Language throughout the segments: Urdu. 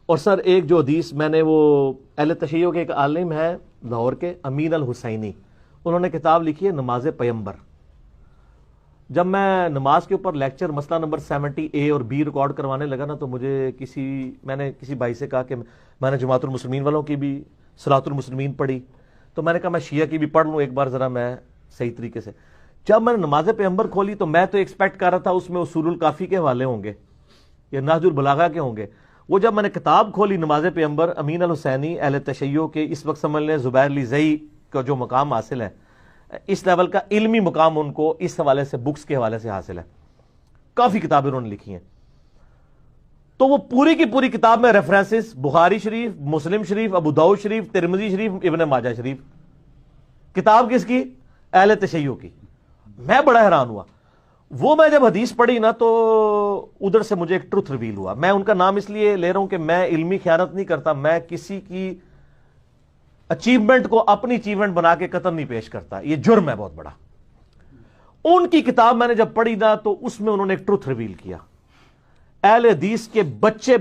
اور سر ایک جو حدیث میں نے، وہ اہل تشیع کے ایک عالم ہے لاہور کے، امین الحسینی، انہوں نے کتاب لکھی ہے نماز پیمبر. جب میں نماز کے اوپر لیکچر مسئلہ نمبر 70A اور B ریکارڈ کروانے لگا نا، تو میں نے کسی بھائی سے کہا کہ میں نے جماعت المسلمین والوں کی بھی صلاۃ المسلمین پڑھی، تو میں نے کہا میں شیعہ کی بھی پڑھ لوں ایک بار ذرا میں صحیح طریقے سے. جب میں نے نماز پیمبر کھولی تو میں تو ایکسپیکٹ کر رہا تھا اس میں اصول الکافی کے حوالے ہوں گے یا نہج البلاغہ کے ہوں گے. وہ جب میں نے کتاب کھولی نماز پیمبر، امین الحسینی اہل تشیع کے، اس وقت سمجھ لیں زبیر علی زئی کا جو مقام حاصل ہے، اس لیول کا علمی مقام ان کو اس حوالے سے بکس کے حوالے سے حاصل ہے. کافی کتابیں انہوں نے لکھی ہیں. تو وہ پوری کی پوری کتاب میں ریفرنسز بخاری شریف، مسلم شریف، ابو داؤد شریف، ترمذی شریف، ابن ماجہ شریف. کتاب کس کی؟ اہل تشیع کی. میں بڑا حیران ہوا. وہ میں جب حدیث پڑھی نا تو ادھر سے مجھے ایک ٹروتھ ریویل ہوا. میں ان کا نام اس لیے لے رہا ہوں کہ میں علمی خیانت نہیں کرتا، میں کسی کی اچیومنٹ کو اپنی اچیومنٹ بنا کے قطر نہیں پیش کرتا، یہ جرم ہے بہت بڑا. ان کی کتاب میں نے جب پڑھی نا تو اس میں انہوں نے ایک ٹروتھ ریویل کیا. اہل حدیث کے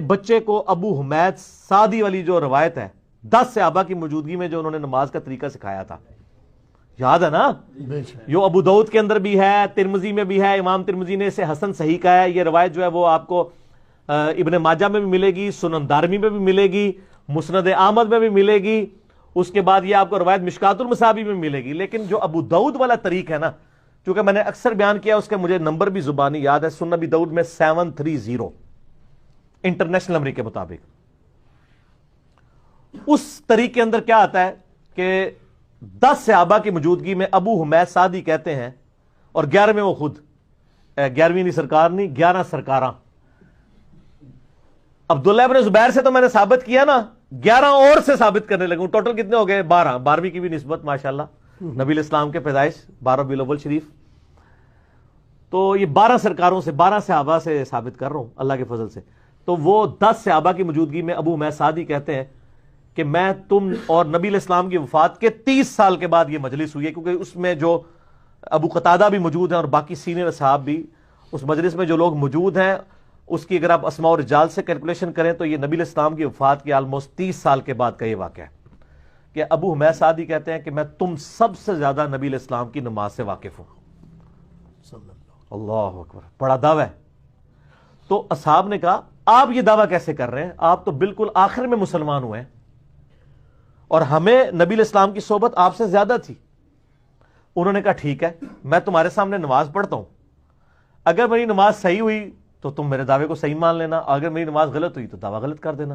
بچے کو ابو حمید سعدی والی جو روایت ہے 10 صحابہ کی موجودگی میں جو انہوں نے نماز کا طریقہ سکھایا تھا، یاد ہے نا؟ جو ابو داؤد کے اندر بھی ہے، ترمذی میں بھی ہے، امام ترمذی نے اسے حسن صحیح کہا ہے. یہ روایت جو ہے وہ آپ کو ابن ماجہ میں بھی ملے گی، سنن دارمی میں بھی ملے گی، مسند احمد میں بھی ملے گی. اس کے بعد یہ آپ کو روایت مشکات المصابیح میں ملے گی. لیکن جو ابو داؤد والا طریق ہے نا، کیونکہ میں نے اکثر بیان کیا، اس کا مجھے نمبر بھی زبانی یاد ہے، سنن ابی داؤد میں 730 انٹرنیشنل نمبر کے مطابق. اس طریق کے اندر کیا آتا ہے کہ 10 صحابہ کی موجودگی میں ابو حمید سعدی کہتے ہیں، اور 11ویں وہ خود، 11ویں نہیں سرکار نہیں، 11 سرکاراں. عبداللہ ابن زبیر سے تو میں نے ثابت کیا نا، 11 اور سے ثابت کرنے لگوں. ٹوٹل کتنے ہو گئے؟ 12. 12ویں کی بھی نسبت ماشاءاللہ نبی الاسلام کے پیدائش 12 ربیع الاول شریف. تو یہ 12 سرکاروں سے، 12 صحابہ سے ثابت کر رہا ہوں اللہ کے فضل سے. تو وہ 10 صحابہ کی موجودگی میں ابو حمید سعدی کہتے ہیں کہ میں تم اور نبی الاسلام کی وفات کے 30 سال کے بعد یہ مجلس ہوئی ہے، کیونکہ اس میں جو ابو قتادہ بھی موجود ہیں اور باقی سینئر اصحاب بھی اس مجلس میں جو لوگ موجود ہیں، اس کی اگر آپ اسماء و رجال سے کیلکولیشن کریں تو یہ نبی الاسلام کی وفات کے آلموسٹ 30 سال کے بعد کا یہ واقعہ ہے کہ ابو حمید سعدی کہتے ہیں کہ میں تم سب سے زیادہ نبی الاسلام کی نماز سے واقف ہوں. اللہ اکبر، بڑا دعویٰ ہے. تو اصحاب نے کہا آپ یہ دعویٰ کیسے کر رہے ہیں؟ آپ تو بالکل آخر میں مسلمان ہوئے ہیں اور ہمیں نبی الاسلام کی صحبت آپ سے زیادہ تھی. انہوں نے کہا ٹھیک ہے، میں تمہارے سامنے نماز پڑھتا ہوں، اگر میری نماز صحیح ہوئی تو تم میرے دعوے کو صحیح مان لینا، اگر میری نماز غلط ہوئی تو دعویٰ غلط کر دینا.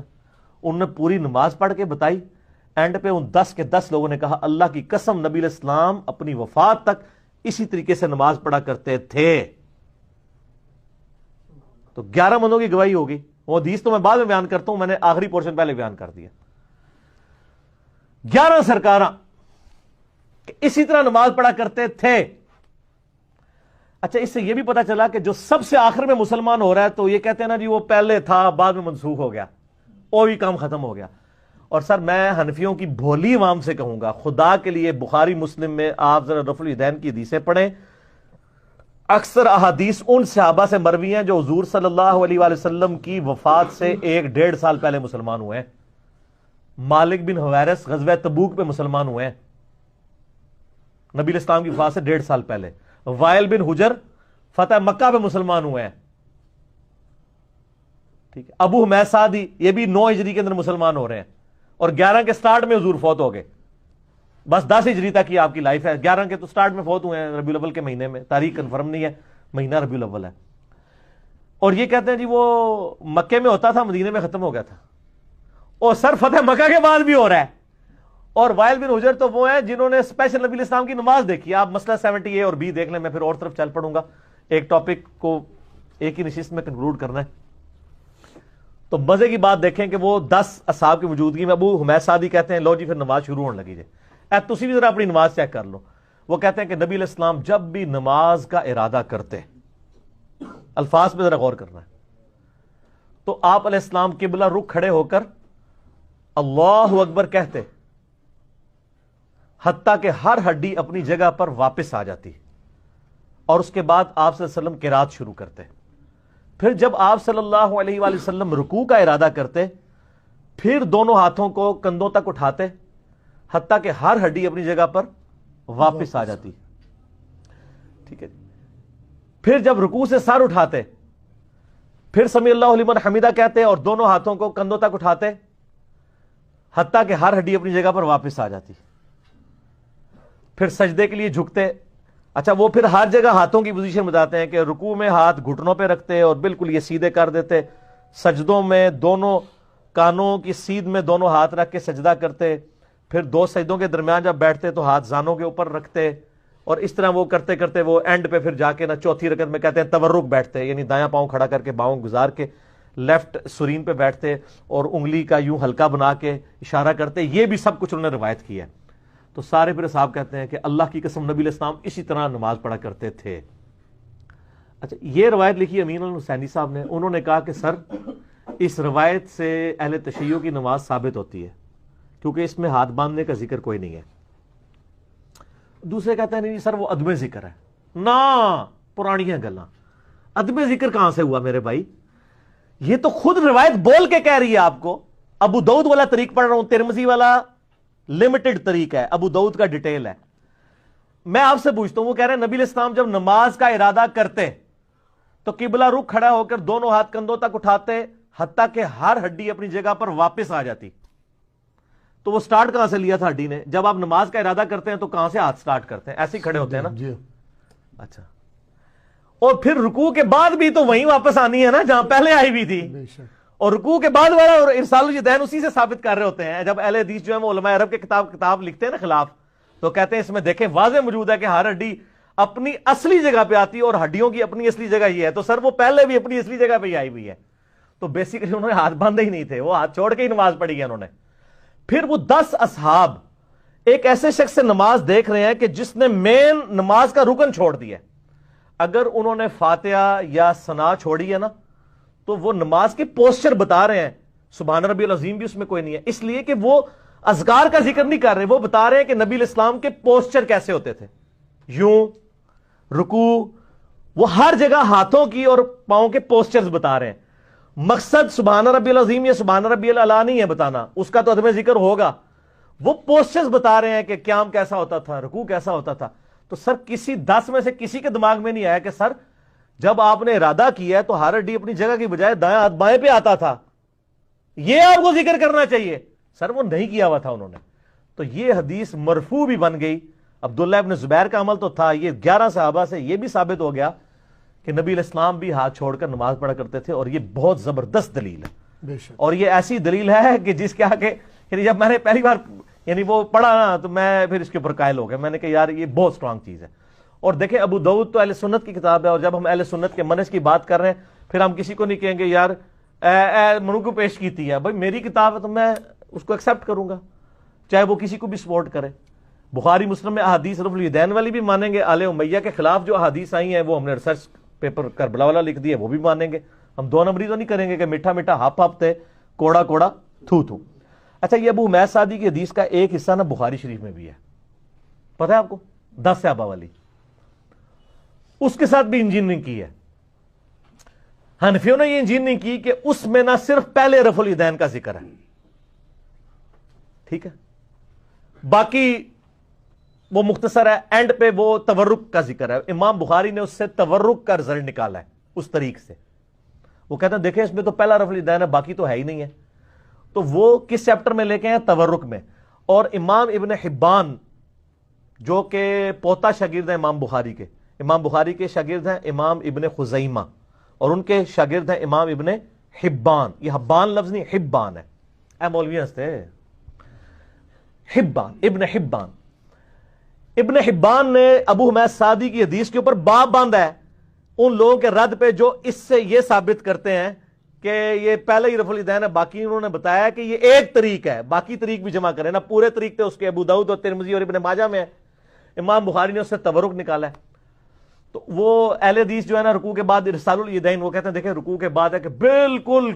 انہوں نے پوری نماز پڑھ کے بتائی. اینڈ پہ ان 10 کے 10 لوگوں نے کہا اللہ کی قسم نبی الاسلام اپنی وفات تک اسی طریقے سے نماز پڑھا کرتے تھے. تو 11 بندوں کی گواہی ہوگی. وہ حدیث تو میں بعد میں بیان کرتا ہوں، میں نے آخری پورشن پہلے بیان کر دیا. 11 سرکاراں اسی طرح نماز پڑھا کرتے تھے. اچھا، اس سے یہ بھی پتا چلا کہ جو سب سے آخر میں مسلمان ہو رہا ہے تو یہ کہتے ہیں نا جی وہ پہلے تھا بعد میں منسوخ ہو گیا، اور بھی کام ختم ہو گیا. اور سر میں حنفیوں کی بھولی عوام سے کہوں گا، خدا کے لیے بخاری مسلم میں آپ ذرا رفع الیدین کی حدیثیں پڑھیں. اکثر احادیث ان صحابہ سے مروی ہیں جو حضور صلی اللہ علیہ وآلہ وسلم کی وفات سے 1-1.5 سال پہلے مسلمان ہوئے ہیں. مالک بن حویرث غزوہ تبوک پہ مسلمان ہوئے ہیں نبی الاسلام کی وفات سے 1.5 سال پہلے. وائل بن حجر فتح مکہ پہ مسلمان ہوئے ہیں. ٹھیک ہے. ابو حمید سعدی یہ بھی 9 ہجری کے اندر مسلمان ہو رہے ہیں، اور 11 کے سٹارٹ میں حضور فوت ہو گئے. بس 10 ہجری تک کی آپ کی لائف ہے. 11 کے تو سٹارٹ میں فوت ہوئے ہیں ربیع الاول کے مہینے میں، تاریخ کنفرم نہیں ہے، مہینہ ربیع الاول ہے. اور یہ کہتے ہیں جی وہ مکے میں ہوتا تھا مدینے میں ختم ہو گیا تھا، اور سر فتح مکہ کے بعد بھی ہو رہا ہے. اور وائل بن حجر تو وہ ہیں جنہوں نے اسپیشل نبی الاسلام کی نماز دیکھی. آپ مسئلہ 70A اور B دیکھ لیں، میں پھر اور طرف چل پڑوں گا. ایک ٹاپک کو ایک ہی نشست میں کنکلوڈ کرنا ہے. تو مزے کی بات دیکھیں کہ وہ 10 اصحاب کی موجودگی میں ابو حمید سعدی کہتے ہیں لو جی پھر نماز شروع ہونے لگی. تسی بھی ذرا اپنی نماز چیک کر لو. وہ کہتے ہیں کہ نبی علیہ السلام جب بھی نماز کا ارادہ کرتے، الفاظ پہ ذرا غور کرنا ہے، تو آپ علیہ السلام قبلہ رخ کھڑے ہو کر اللہ اکبر کہتے، حتیٰ کہ ہر ہڈی اپنی جگہ پر واپس آ جاتی، اور اس کے بعد آپ صلی اللہ علیہ وسلم قرات شروع کرتے. پھر جب آپ صلی اللہ علیہ وآلہ وسلم رکوع کا ارادہ کرتے پھر دونوں ہاتھوں کو کندھوں تک اٹھاتے حتیٰ کہ ہر ہڈی اپنی جگہ پر واپس آ جاتی. ٹھیک ہے. پھر جب رکوع سے سر اٹھاتے پھر سمیع اللہ لمن حمیدہ کہتے اور دونوں ہاتھوں کو کندھوں تک اٹھاتے حتیٰ کہ ہر ہڈی اپنی جگہ پر واپس آ جاتی. پھر سجدے کے لیے جھکتے. اچھا وہ پھر ہر جگہ ہاتھوں کی پوزیشن بتاتے ہیں کہ رکوع میں ہاتھ گھٹنوں پہ رکھتے اور بالکل یہ سیدھے کر دیتے. سجدوں میں دونوں کانوں کی سیدھ میں دونوں ہاتھ رکھ کے سجدہ کرتے. پھر دو سجدوں کے درمیان جب بیٹھتے تو ہاتھ زانوں کے اوپر رکھتے اور اس طرح وہ کرتے کرتے وہ اینڈ پہ پھر جا کے نا چوتھی رکعت میں کہتے ہیں تورک بیٹھتے, یعنی دایاں پاؤں کھڑا کر کے باؤں گزار کے لیفٹ سرین پہ بیٹھتے اور انگلی کا یوں ہلکا بنا کے اشارہ کرتے. یہ بھی سب کچھ انہوں نے روایت کیا ہے. تو سارے پھر صاحب کہتے ہیں کہ اللہ کی قسم نبی علیہ السلام اسی طرح نماز پڑھا کرتے تھے. اچھا یہ روایت لکھی امین الحسینی صاحب نے. انہوں نے کہا کہ سر اس روایت سے اہل تشیع کی نماز ثابت ہوتی ہے کیونکہ اس میں ہاتھ باندھنے کا ذکر کوئی نہیں ہے. دوسرے کہتے ہیں نہیں سر وہ عدم ذکر ہے. نا پرانی گلاں, عدم ذکر کہاں سے ہوا میرے بھائی؟ یہ تو خود روایت بول کے کہہ رہی ہے آپ کو. ابو داؤد والا طریق پڑھ رہا ہوں, ترمذی والا لمیٹڈ طریق ہے, ابو داؤد کا ڈیٹیل ہے. میں آپ سے پوچھتا ہوں, وہ کہہ رہے ہیں نبی علیہ السلام جب نماز کا ارادہ کرتے تو قبلہ رخ کھڑا ہو کر دونوں ہاتھ کندھوں تک اٹھاتے حتیٰ کہ ہر ہڈی اپنی جگہ پر واپس آ جاتی. تو وہ سٹارٹ کہاں سے لیا تھا ہڈی نے؟ جب آپ نماز کا ارادہ کرتے ہیں تو کہاں سے ہاتھ سٹارٹ کرتے ہیں؟ ایسے ہی کھڑے ہوتے ہیں نا. اچھا, اور پھر رکوع کے بعد بھی تو وہیں واپس آنی ہے نا جہاں پہلے آئی بھی تھی. اور رکوع کے بعد والا اور ارسال الیدین اسی سے ثابت کر رہے ہوتے ہیں. جب اہل حدیث جو ہے وہ علماء عرب کے کتاب لکھتے ہیں نا خلاف, تو کہتے ہیں اس میں دیکھیں واضح موجود ہے کہ ہر ہڈی اپنی اصلی جگہ پہ آتی ہے اور ہڈیوں کی اپنی اصلی جگہ یہ ہے. تو سر وہ پہلے بھی اپنی اصلی جگہ پہ ہی آئی ہوئی ہے. تو بیسیکلی انہوں نے ہاتھ باندھے ہی نہیں تھے, وہ ہاتھ چھوڑ کے ہی نماز پڑھی ہے انہوں نے. پھر وہ 10 اصحاب ایک ایسے شخص سے نماز دیکھ رہے ہیں کہ جس نے مین نماز کا رکن چھوڑ دیا. اگر انہوں نے فاتحہ یا ثنا چھوڑی ہے نا تو وہ نماز کے پوسچر بتا رہے ہیں. سبحان ربی العظیم بھی اس میں کوئی نہیں ہے, اس لیے کہ وہ اذکار کا ذکر نہیں کر رہے, وہ بتا رہے ہیں کہ نبی علیہ السلام کے پوسچر کیسے ہوتے تھے. یوں رکوع, وہ ہر جگہ ہاتھوں کی اور پاؤں کے پوسچرز بتا رہے ہیں. مقصد سبحان ربی العظیم یا سبحان ربی الاعلی نہیں ہے بتانا, اس کا تو عدم ذکر ہوگا. وہ پوسچرز بتا رہے ہیں کہ قیام کیسا ہوتا تھا, رکوع کیسا ہوتا تھا. تو سر کسی 10 میں سے کسی کے دماغ میں نہیں آیا کہ سر جب آپ نے ارادہ کیا ہے تو ہر ہڈی اپنی جگہ کی بجائے دایاں ہاتھ بائیں پہ آتا تھا, یہ آپ کو ذکر کرنا چاہیے. سر وہ نہیں کیا ہوا تھا انہوں نے. تو یہ حدیث مرفوع بھی بن گئی. عبداللہ ابن زبیر کا عمل تو تھا, یہ 11 صحابہ سے یہ بھی ثابت ہو گیا کہ نبی علیہ السلام بھی ہاتھ چھوڑ کر نماز پڑھا کرتے تھے. اور یہ بہت زبردست دلیل ہے, اور یہ ایسی دلیل ہے کہ جس کے آگے جب میں نے پہلی بار یعنی وہ پڑھا نا تو میں پھر اس کے اوپر قائل ہو گیا. میں نے کہا یار یہ بہت سٹرانگ چیز ہے. اور دیکھیں ابو داؤد تو اہل سنت کی کتاب ہے, اور جب ہم اہل سنت کے منہج کی بات کر رہے ہیں پھر ہم کسی کو نہیں کہیں گے یار منو کو پیش کیتی ہے. بھائی میری کتاب ہے تو میں اس کو ایکسیپٹ کروں گا چاہے وہ کسی کو بھی سپورٹ کرے. بخاری مسلم میں احادیث رفع الیدین والی بھی مانیں گے, آل امیہ کے خلاف جو احادیث آئی ہیں وہ ہم نے ریسرچ پیپر کربلا والا لکھ دیا وہ بھی مانیں گے. ہم 2 نمبری تو نہیں کریں گے کہ میٹھا میٹھا ہپ ہپ تھے کوڑا کوڑا تھو تھو. اچھا یہ ابو حمید سعدی کی حدیث کا ایک حصہ نا بخاری شریف میں بھی ہے, پتہ ہے آپ کو, 10 صحابہ والی, اس کے ساتھ بھی انجینئرنگ کی ہے. حنفیوں نے یہ انجینئرنگ کی کہ اس میں نہ صرف پہلے رفع الیدین کا ذکر ہے, ٹھیک ہے, باقی وہ مختصر ہے, اینڈ پہ وہ تورک کا ذکر ہے. امام بخاری نے اس سے تورک کا رزلٹ نکالا ہے اس طریق سے. وہ کہتے ہیں دیکھیں اس میں تو پہلا رفع الیدین ہے باقی تو ہے ہی نہیں ہے. تو وہ کس چیپٹر میں لے کے ہیں؟ تورک میں. اور امام ابن حبان جو کہ پوتا شاگرد ہیں امام بخاری کے, امام بخاری کے شاگرد ہیں امام ابن خزیمہ اور ان کے شاگرد ہیں امام ابن حبان. یہ حبان لفظ نہیں حبان ہے, اے مولوی ہنستے حبان, ابن حبان. ابن حبان نے ابو حمید سعدی کی حدیث کے اوپر باب باندھا ہے ان لوگوں کے رد پہ جو اس سے یہ ثابت کرتے ہیں کہ یہ پہلے ہی رفع الیدین ہے. باقی انہوں نے بتایا کہ یہ ایک طریق ہے, باقی طریق بھی جمع کریں نا. پورے طریق تھے اس کے ابو داؤد اور ترمذی اور ابن ماجہ میں ہے. امام بخاری نے اس سے تورک نکالا ہے. تو وہ اہل حدیث جو ہے نا رکوع کے بعد ارسال الیدین, وہ کہتے ہیں دیکھیں رکوع کے بعد ہے کہ بالکل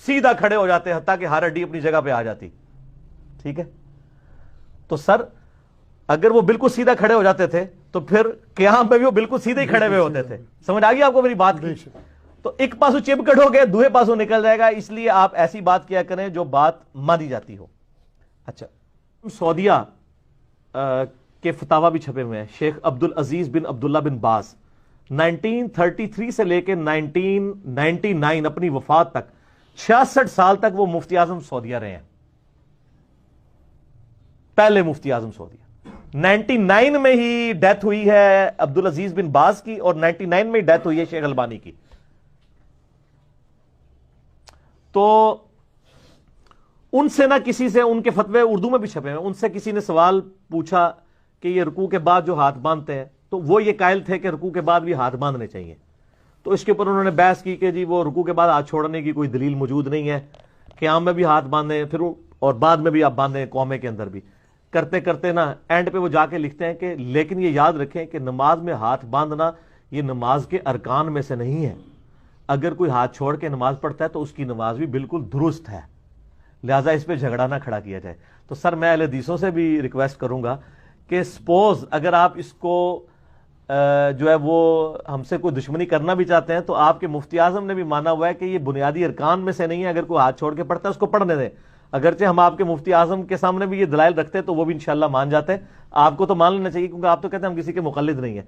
سیدھا کھڑے ہو جاتے حتیٰ کہ ہر ہڈی اپنی جگہ پہ آ جاتی. ٹھیک ہے, تو سر اگر وہ بالکل سیدھا کھڑے ہو جاتے تھے تو پھر قیام پہ بھی وہ بالکل سیدھے ہی کھڑے ہوئے ہوتے تھے. سمجھ آ گئی آپ کو میری بات کی؟ تو ایک پاسو چپ کٹو گے دوسرے پاسو نکل جائے گا، اس لیے آپ ایسی بات کیا کریں جو بات مانی جاتی ہو۔ اچھا، سعودیہ کے فتاوا بھی چھپے ہوئے ہیں، شیخ عبدالعزیز بن عبداللہ بن باز 1933 سے لے کے 1999 اپنی وفات تک 66 سال تک وہ مفتی اعظم سعودیہ رہے ہیں، پہلے مفتی اعظم سعودیہ۔ 99 میں ہی ڈیتھ ہوئی ہے عبدالعزیز بن باز کی، اور 99 میں ہی ڈیتھ ہوئی ہے شیخ البانی کی۔ تو ان سے نہ کسی سے، ان کے فتوے اردو میں بھی چھپے ہیں، ان سے کسی نے سوال پوچھا کہ یہ رکوع کے بعد جو ہاتھ باندھتے ہیں، تو وہ یہ قائل تھے کہ رکوع کے بعد بھی ہاتھ باندھنے چاہیے۔ تو اس کے اوپر انہوں نے بحث کی کہ جی وہ رکوع کے بعد ہاتھ چھوڑنے کی کوئی دلیل موجود نہیں ہے، قیام میں بھی ہاتھ باندھیں پھر اور بعد میں بھی آپ باندھیں، قومے کے اندر بھی کرتے کرتے نا اینڈ پہ وہ جا کے لکھتے ہیں کہ لیکن یہ یاد رکھیں کہ نماز میں ہاتھ باندھنا یہ نماز کے ارکان میں سے نہیں ہے، اگر کوئی ہاتھ چھوڑ کے نماز پڑھتا ہے تو اس کی نماز بھی بالکل درست ہے، لہٰذا اس پہ جھگڑا نہ کھڑا کیا جائے۔ تو سر میں اہل حدیثوں سے بھی ریکویسٹ کروں گا کہ سپوز اگر آپ اس کو جو ہے وہ ہم سے کوئی دشمنی کرنا بھی چاہتے ہیں تو آپ کے مفتی اعظم نے بھی مانا ہوا ہے کہ یہ بنیادی ارکان میں سے نہیں ہے، اگر کوئی ہاتھ چھوڑ کے پڑھتا ہے اس کو پڑھنے دیں۔ اگرچہ ہم آپ کے مفتی اعظم کے سامنے بھی یہ دلائل رکھتے ہیں تو وہ بھی انشاءاللہ مان جاتے ہیں، آپ کو تو مان لینا چاہیے کیونکہ آپ تو کہتے ہیں ہم کسی کے مقلد نہیں ہیں۔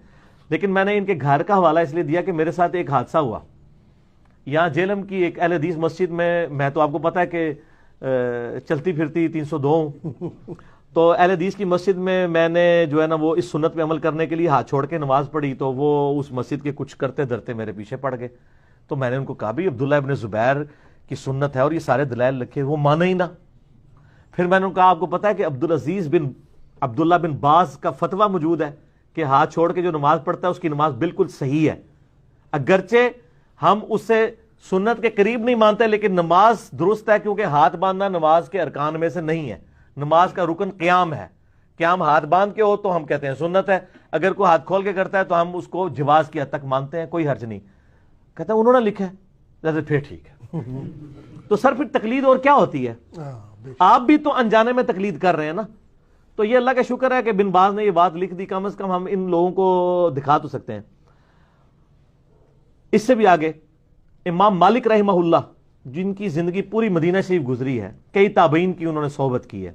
لیکن میں نے ان کے گھر کا حوالہ اس لیے دیا کہ میرے ساتھ ایک حادثہ ہوا یہاں جیلم کی ایک اہل حدیث مسجد میں تو آپ کو پتا ہے کہ چلتی پھرتی 302 ہوں، تو اہل حدیث کی مسجد میں نے جو ہے نا وہ اس سنت پہ عمل کرنے کے لیے ہاتھ چھوڑ کے نماز پڑھی، تو وہ اس مسجد کے کچھ کرتے دھرتے میرے پیچھے پڑ گئے۔ تو میں نے ان کو کہا بھی عبداللہ ابن زبیر کی سنت ہے اور یہ سارے دلائل لکھے، وہ مانے ہی نہ۔ پھر میں نے کہا آپ کو پتا ہے کہ عبدالعزیز بن عبداللہ بن باز کا فتویٰ موجود ہے کہ ہاتھ چھوڑ کے جو نماز پڑھتا ہے اس کی نماز بالکل صحیح ہے، اگرچہ ہم اسے سنت کے قریب نہیں مانتے لیکن نماز درست ہے، کیونکہ ہاتھ باندھنا نماز کے ارکان میں سے نہیں ہے، نماز کا رکن قیام ہے، قیام ہاتھ باندھ کے ہو تو ہم کہتے ہیں سنت ہے، اگر کوئی ہاتھ کھول کے کرتا ہے تو ہم اس کو جواز کی حد تک مانتے ہیں، کوئی حرج نہیں۔ کہتا ہے انہوں نے لکھا ہے، پھر ٹھیک ہے۔ تو سر پھر تقلید اور کیا ہوتی ہے؟ آپ بھی تو انجانے میں تقلید کر رہے ہیں نا۔ تو یہ اللہ کا شکر ہے کہ بن باز نے یہ بات لکھ دی، کم از کم ہم ان لوگوں کو دکھا تو سکتے ہیں۔ اس سے بھی آگے امام مالک رحمہ اللہ جن کی زندگی پوری مدینہ شریف گزری ہے، کئی تابعین کی انہوں نے صحبت کی ہے،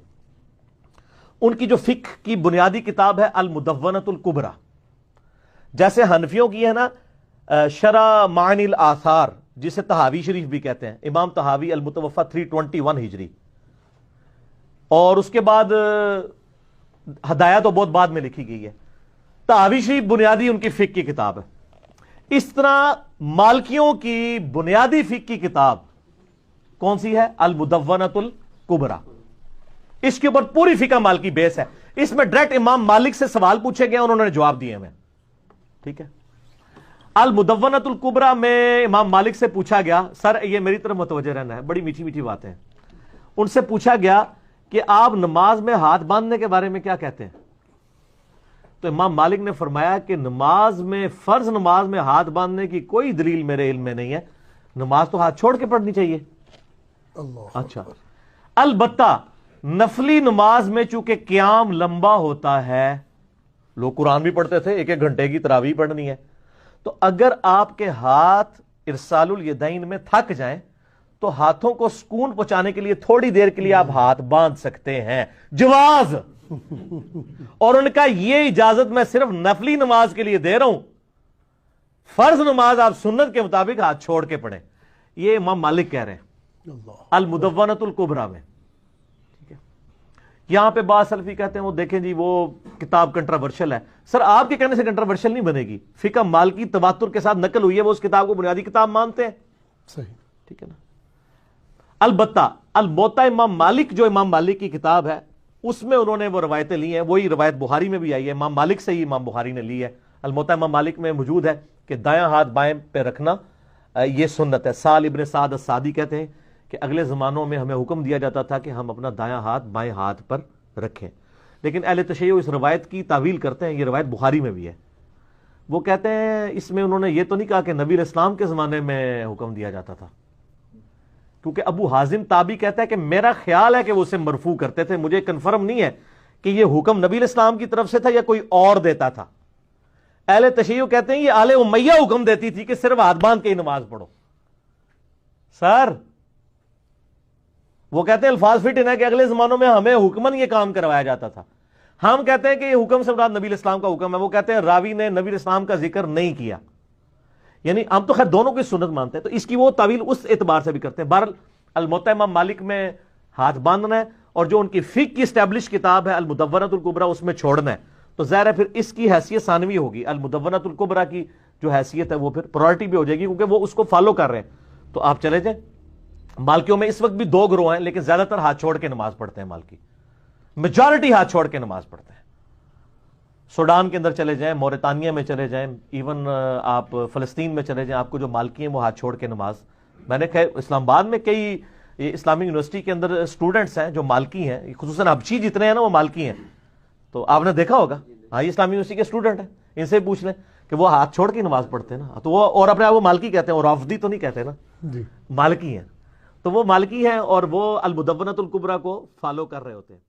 ان کی جو فقہ کی بنیادی کتاب ہے المدونۃ الکبریٰ، جیسے حنفیوں کی ہے نا شرح معانی الاثار جسے طحاوی شریف بھی کہتے ہیں، امام طحاوی المتوفی 321 ہجری، اور اس کے بعد ہدایہ تو بہت بعد میں لکھی گئی ہے۔ طحاوی شریف بنیادی ان کی فقہ کی کتاب ہے۔ اس طرح مالکیوں کی بنیادی فقہ کی کتاب کون سی ہے؟ المدونۃ الکبریٰ، اس کے اوپر پوری فقہ مالکی بیس ہے، اس میں ڈائریکٹ امام مالک سے سوال پوچھے گئے، انہوں نے جواب دیے ہمیں، ٹھیک ہے۔ المدونۃ الکبریٰ میں امام مالک سے پوچھا گیا، سر یہ میری طرف متوجہ رہنا ہے، بڑی میٹھی میٹھی باتیں ہیں، ان سے پوچھا گیا کہ آپ نماز میں ہاتھ باندھنے کے بارے میں کیا کہتے ہیں؟ تو امام مالک نے فرمایا کہ نماز میں، فرض نماز میں ہاتھ باندھنے کی کوئی دلیل میرے علم میں نہیں ہے، نماز تو ہاتھ چھوڑ کے پڑھنی چاہیے۔ اچھا، البتہ نفلی نماز میں چونکہ قیام لمبا ہوتا ہے، لوگ قرآن بھی پڑھتے تھے، ایک ایک گھنٹے کی تراویح پڑھنی ہے، تو اگر آپ کے ہاتھ ارسال الیدین میں تھک جائیں تو ہاتھوں کو سکون پہنچانے کے لیے تھوڑی دیر کے لیے آپ ہاتھ باندھ سکتے ہیں، جواز۔ اور ان کا یہ اجازت میں صرف نفلی نماز کے لیے دے رہا ہوں، فرض نماز آپ سنت کے مطابق ہاتھ چھوڑ کے پڑھیں، یہ امام مالک کہہ رہے ہیں المدونۃ الکبریٰ میں، ٹھیک ہے۔ یہاں پہ بعض سلفی کہتے ہیں وہ دیکھیں جی وہ کتاب کنٹراورشل ہے، سر آپ کے کہنے سے کنٹراورشل نہیں بنے گی، فقہ مالکی تواتر کے ساتھ نقل ہوئی ہے، وہ اس کتاب کو بنیادی کتاب مانتے ہیں، صحیح، ٹھیک ہے نا۔ البتہ الموطا امام مالک جو امام مالک کی کتاب ہے اس میں انہوں نے وہ روایتیں لی ہیں، وہی روایت بخاری میں بھی آئی ہے، امام مالک سے ہی امام بخاری نے لی ہے۔ الموطا امام مالک میں موجود ہے کہ دایاں ہاتھ بائیں پہ رکھنا یہ سنت ہے۔ سال ابن سعد السعدی کہتے ہیں کہ اگلے زمانوں میں ہمیں حکم دیا جاتا تھا کہ ہم اپنا دایاں ہاتھ بائیں ہاتھ پر رکھیں، لیکن اہل تشیع اس روایت کی تعویل کرتے ہیں، یہ روایت بخاری میں بھی ہے، وہ کہتے ہیں اس میں انہوں نے یہ تو نہیں کہا کہ نبی علیہ السلام کے زمانے میں حکم دیا جاتا تھا، کیونکہ ابو حازم تابی کہتا ہے کہ میرا خیال ہے کہ وہ اسے مرفوع کرتے تھے، مجھے کنفرم نہیں ہے کہ یہ حکم نبی علیہ السلام کی طرف سے تھا یا کوئی اور دیتا تھا، اہل تشیع کہتے ہیں یہ آل امیہ حکم دیتی تھی کہ صرف ہاتھ باندھ کے ہی نماز پڑھو. سر وہ کہتے ہیں الفاظ فٹ ان ہے کہ اگلے زمانوں میں ہمیں حکمن یہ کام کروایا جاتا تھا. ہم کہتے ہیں کہ یہ حکم سے مراد نبی علیہ السلام کا حکم ہے. وہ کہتے ہیں راوی نے نبی علیہ السلام کا ذکر نہیں کیا. یعنی ہم تو خیر دونوں کی سنت مانتے ہیں, تو اس کی وہ تعویل اس اعتبار سے بھی کرتے ہیں. بہرحال الموطا امام مالک میں ہاتھ باندھنا ہے, اور جو ان کی فقہ کی اسٹیبلش کتاب ہے المدونۃ الکبریٰ اس میں چھوڑنا ہے. تو ظاہر ہے پھر اس کی حیثیت ثانوی ہوگی. المدونۃ الکبریٰ کی جو حیثیت ہے وہ پھر پرائرٹی بھی ہو جائے گی, کیونکہ وہ اس کو فالو کر رہے ہیں. تو آپ چلے جائیں. مالکیوں میں اس وقت بھی 2 گروہ ہیں, لیکن زیادہ تر ہاتھ چھوڑ کے نماز پڑھتے ہیں. مالکی میجارٹی ہاتھ چھوڑ کے نماز پڑھتے ہیں. سوڈان کے اندر چلے جائیں, موریتانیہ میں چلے جائیں, ایون آپ فلسطین میں چلے جائیں, آپ کو جو مالکی ہیں وہ ہاتھ چھوڑ کے نماز. میں نے اسلام آباد میں کئی اسلامک یونیورسٹی کے اندر اسٹوڈنٹس ہیں جو مالکی ہیں, خصوصاً حبشی جتنے ہیں نا وہ مالکی ہیں. تو آپ نے دیکھا ہوگا, ہاں یہ اسلامک یونیورسٹی کے اسٹوڈنٹ ہیں, ان سے پوچھ لیں کہ وہ ہاتھ چھوڑ کے نماز پڑھتے ہیں نا. تو وہ اور اپنے آپ وہ مالکی کہتے ہیں, اور رافضی تو نہیں کہتے نا, مالکی ہیں. تو وہ مالکی ہیں اور وہ المدونۃ الکبریٰ کو فالو کر رہے ہوتے ہیں.